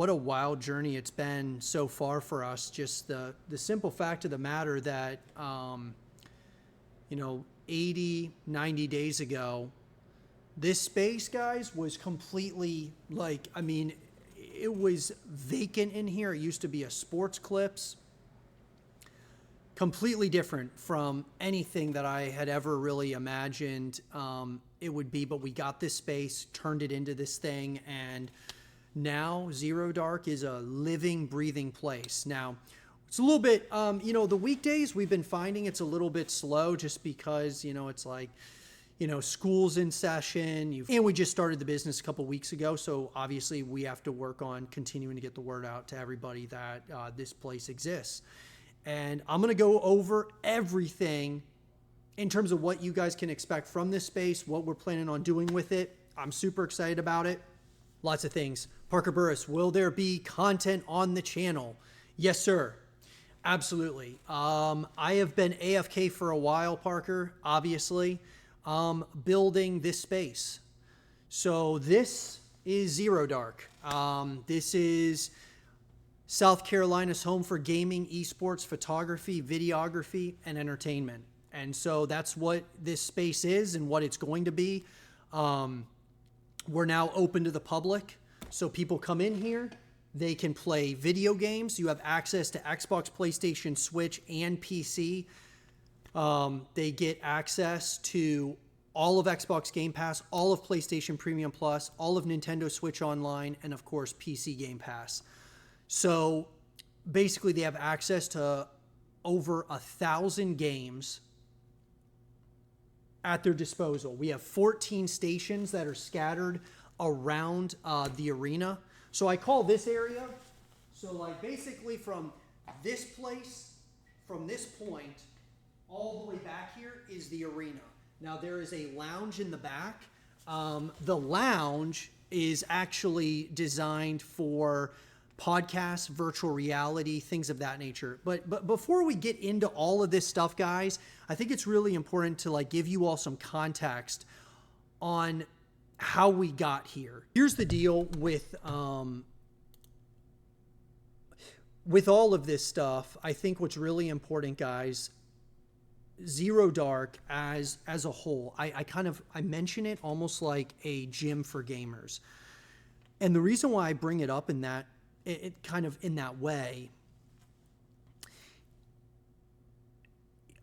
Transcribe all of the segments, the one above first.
What a wild journey it's been so far for us. Just the simple fact of the matter that, 80, 90 days ago, this space, guys, was completely it was vacant in here. It used to be a sports clips. Completely different from anything that I had ever really imagined it would be. But we got this space, turned it into this thing, and now Zero Dark is a living, breathing place. Now, it's a little bit, the weekdays we've been finding it's a little bit slow just because, it's like, school's in session. And we just started the business a couple weeks ago. So obviously we have to work on continuing to get the word out to everybody that this place exists. And I'm going to go over everything in terms of what you guys can expect from this space, what we're planning on doing with it. I'm super excited about it. Lots of things. Parker Burris, will there be content on the channel? Yes, sir. Absolutely. I have been AFK for a while, Parker, obviously, building this space. So this is Zero Dark. This is South Carolina's home for gaming, esports, photography, videography, and entertainment. And so that's what this space is and what it's going to be. We're now open to the public. So people come in here, they can play video games. You have access to Xbox, PlayStation, Switch, and PC. They get access to all of Xbox Game Pass, all of PlayStation Premium Plus, all of Nintendo Switch Online, and of course, PC Game Pass. So basically they have access to over 1,000 games at their disposal. We have 14 stations that are scattered around the arena. So I call this area, so like basically from this place, from this point, all the way back here is the arena. Now there is a lounge in the back. The lounge is actually designed for podcasts, virtual reality, things of that nature. But before we get into all of this stuff, guys, I think it's really important to give you all some context on how we got here. Here's the deal with all of this stuff. I think what's really important, guys, Zero Dark as a whole, I mention it almost like a gym for gamers. And the reason why I bring it up in that in that way,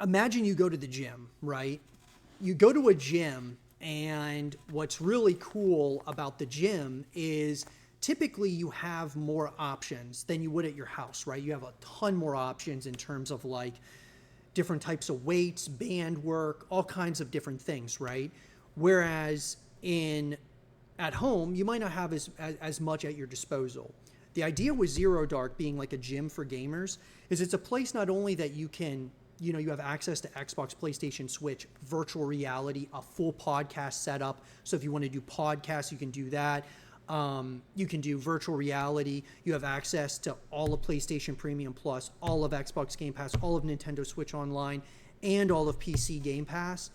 imagine you go to the gym, right? You go to a gym, and what's really cool about the gym is typically you have more options than you would at your house, right? You have a ton more options in terms of different types of weights, band work, all kinds of different things, right? Whereas at home, you might not have as much at your disposal. The idea with Zero Dark being like a gym for gamers is it's a place not only that you can, you have access to Xbox, PlayStation, Switch, virtual reality, a full podcast setup. So if you want to do podcasts, you can do that. You can do virtual reality. You have access to all of PlayStation Premium Plus, all of Xbox Game Pass, all of Nintendo Switch Online, and all of PC Game Pass.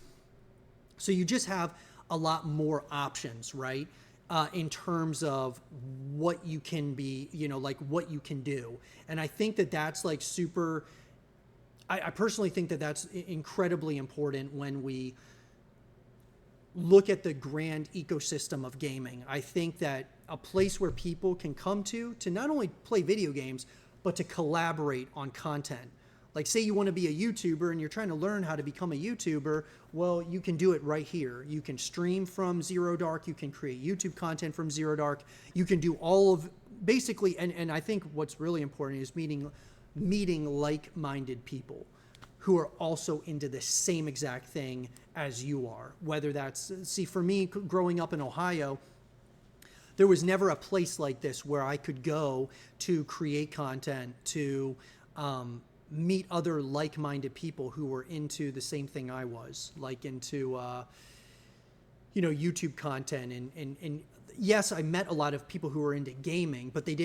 So you just have a lot more options, right? In terms of what you can be, what you can do. And I think that that's super, I personally think that that's incredibly important when we look at the grand ecosystem of gaming. I think that a place where people can come to not only play video games, but to collaborate on content. Like say you want to be a YouTuber and you're trying to learn how to become a YouTuber, well, you can do it right here. You can stream from Zero Dark. You can create YouTube content from Zero Dark. You can do all of basically, and I think what's really important is meeting like-minded people who are also into the same exact thing as you are. Whether that's, for me, growing up in Ohio, there was never a place like this where I could go to create content, to meet other like-minded people who were into the same thing I was, into YouTube content. And yes, I met a lot of people who were into gaming, but they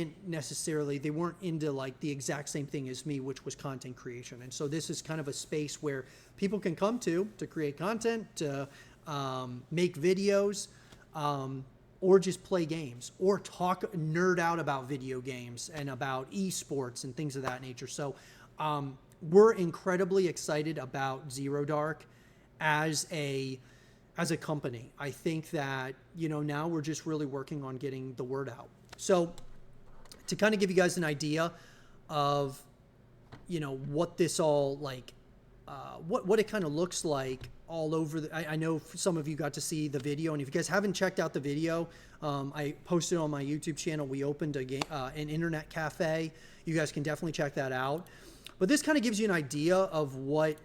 weren't into the exact same thing as me, which was content creation. And so this is kind of a space where people can come to create content, to make videos, or just play games, or nerd out about video games and about esports and things of that nature. So we're incredibly excited about Zero Dark as a company. I think that, now we're just really working on getting the word out. So to kind of give you guys an idea of, what this all like, what it kind of looks like all over. I know some of you got to see the video, and if you guys haven't checked out the video, I posted on my YouTube channel. We opened an internet cafe. You guys can definitely check that out. But this kind of gives you an idea of what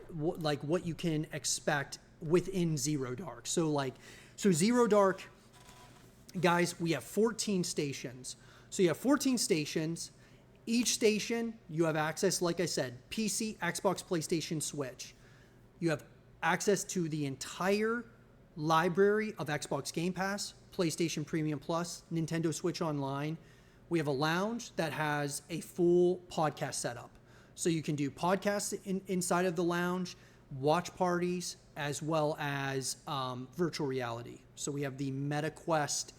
you can expect within Zero Dark. So Zero Dark, guys, we have 14 stations. So you have 14 stations. Each station, you have access, like I said, PC, Xbox, PlayStation, Switch. You have access to the entire library of Xbox Game Pass, PlayStation Premium Plus, Nintendo Switch Online. We have a lounge that has a full podcast setup. So you can do podcasts inside of the lounge, watch parties, as well as virtual reality. So we have the MetaQuest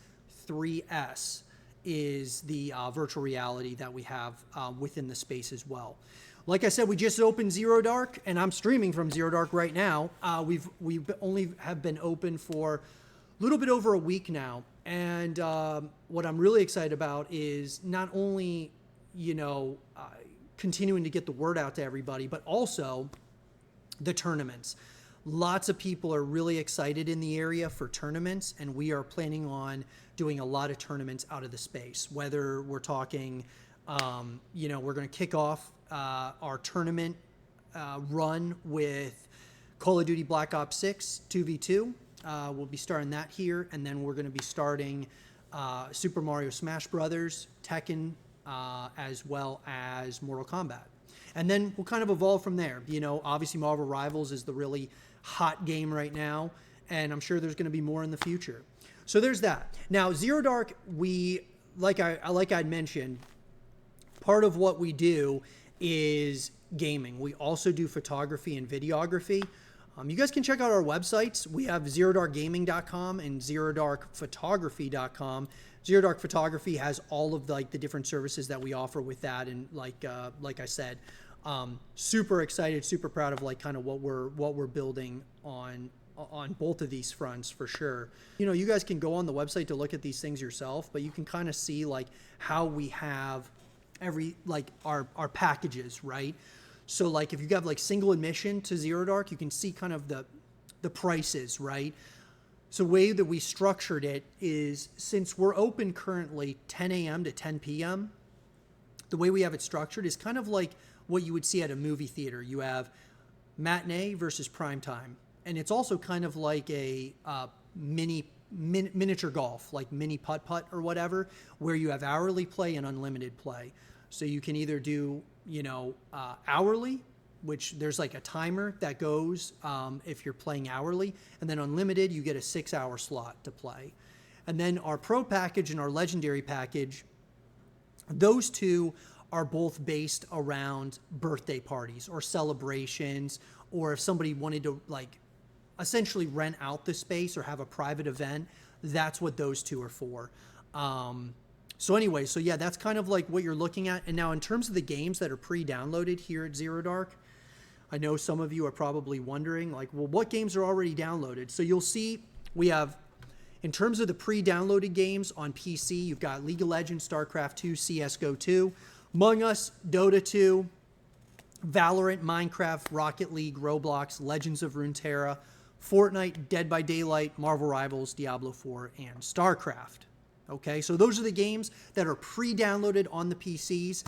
3S is the virtual reality that we have within the space as well. Like I said, we just opened Zero Dark, and I'm streaming from Zero Dark right now. We've only have been open for a little bit over a week now, and what I'm really excited about is not only continuing to get the word out to everybody, but also the tournaments. Lots of people are really excited in the area for tournaments, and we are planning on doing a lot of tournaments out of the space. Whether we're talking, we're going to kick off our tournament run with Call of Duty Black Ops 6 2v2. We'll be starting that here, and then we're going to be starting Super Mario Smash Brothers, Tekken, as well as Mortal Kombat. And then we'll kind of evolve from there. Obviously Marvel Rivals is the really hot game right now, and I'm sure there's going to be more in the future. So there's that. Now, Zero Dark, like I'd mentioned, part of what we do is gaming. We also do photography and videography. You guys can check out our websites. We have zerodarkgaming.com and zerodarkphotography.com. Zero Dark Photography has all of the different services that we offer with that, and like I said, super excited, super proud of kind of what we're building on both of these fronts for sure. You guys can go on the website to look at these things yourself, but you can kind of see how we have our packages, right? So if you have single admission to Zero Dark, you can see kind of the prices, right? So the way that we structured it is, since we're open currently 10 a.m. to 10 p.m., the way we have it structured is kind of like what you would see at a movie theater. You have matinee versus prime time. And it's also kind of like a miniature golf, like mini putt-putt or whatever, where you have hourly play and unlimited play. So you can either do, hourly, which there's a timer that goes if you're playing hourly, and then unlimited, you get a 6-hour slot to play. And then our pro package and our legendary package, those two are both based around birthday parties or celebrations, or if somebody wanted to essentially rent out the space or have a private event, that's what those two are for. So yeah, that's kind of what you're looking at. And now in terms of the games that are pre-downloaded here at Zero Dark, I know some of you are probably wondering well, what games are already downloaded? So you'll see we have, in terms of the pre-downloaded games on PC, you've got League of Legends, StarCraft 2, CSGO 2, Among Us, Dota 2, Valorant, Minecraft, Rocket League, Roblox, Legends of Runeterra, Fortnite, Dead by Daylight, Marvel Rivals, Diablo 4, and StarCraft. Okay, so those are the games that are pre-downloaded on the PCs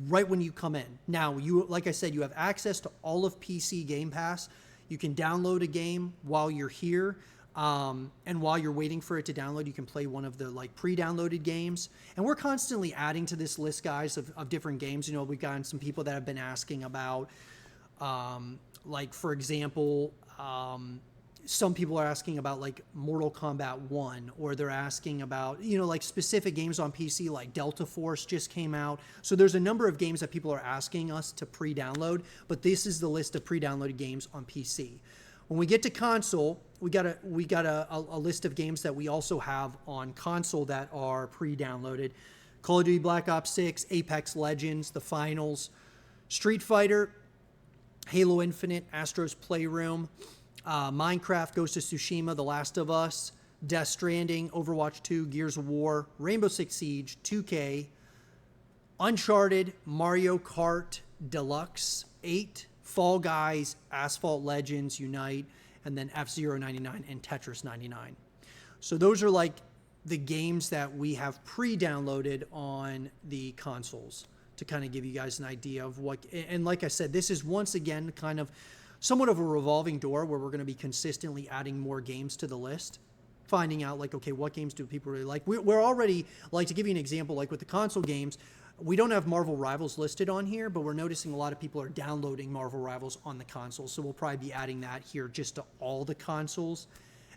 right when you come in. Now, like I said, you have access to all of PC Game Pass. You can download a game while you're here, and while you're waiting for it to download, you can play one of the pre-downloaded games. And we're constantly adding to this list, guys, of different games. We've gotten some people that have been asking about, for example, some people are asking about Mortal Kombat 1, or they're asking about, specific games on PC, like Delta Force just came out. So there's a number of games that people are asking us to pre-download, but this is the list of pre-downloaded games on PC. When we get to console, we got a list of games that we also have on console that are pre-downloaded. Call of Duty Black Ops 6, Apex Legends, The Finals, Street Fighter, Halo Infinite, Astro's Playroom, Minecraft, Ghost of Tsushima, The Last of Us, Death Stranding, Overwatch 2, Gears of War, Rainbow Six Siege, 2K, Uncharted, Mario Kart Deluxe 8, Fall Guys, Asphalt Legends Unite, and then F-Zero 99 and Tetris 99. So those are like the games that we have pre-downloaded on the consoles to kind of give you guys an idea of what, and like I said, this is once again kind of somewhat of a revolving door where we're going to be consistently adding more games to the list, finding out like, okay, what games do people really like? We're already, like to give you an example, like with the console games, we don't have Marvel Rivals listed on here, but we're noticing a lot of people are downloading Marvel Rivals on the consoles. So we'll probably be adding that here just to all the consoles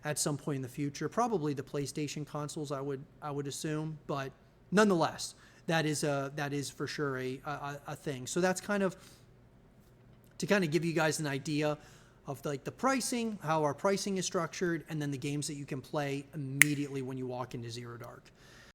at some point in the future. Probably the PlayStation consoles, I would assume, but nonetheless, that is for sure a thing. So that's kind of to kind of give you guys an idea of like the pricing, how our pricing is structured, and then the games that you can play immediately when you walk into Zero Dark.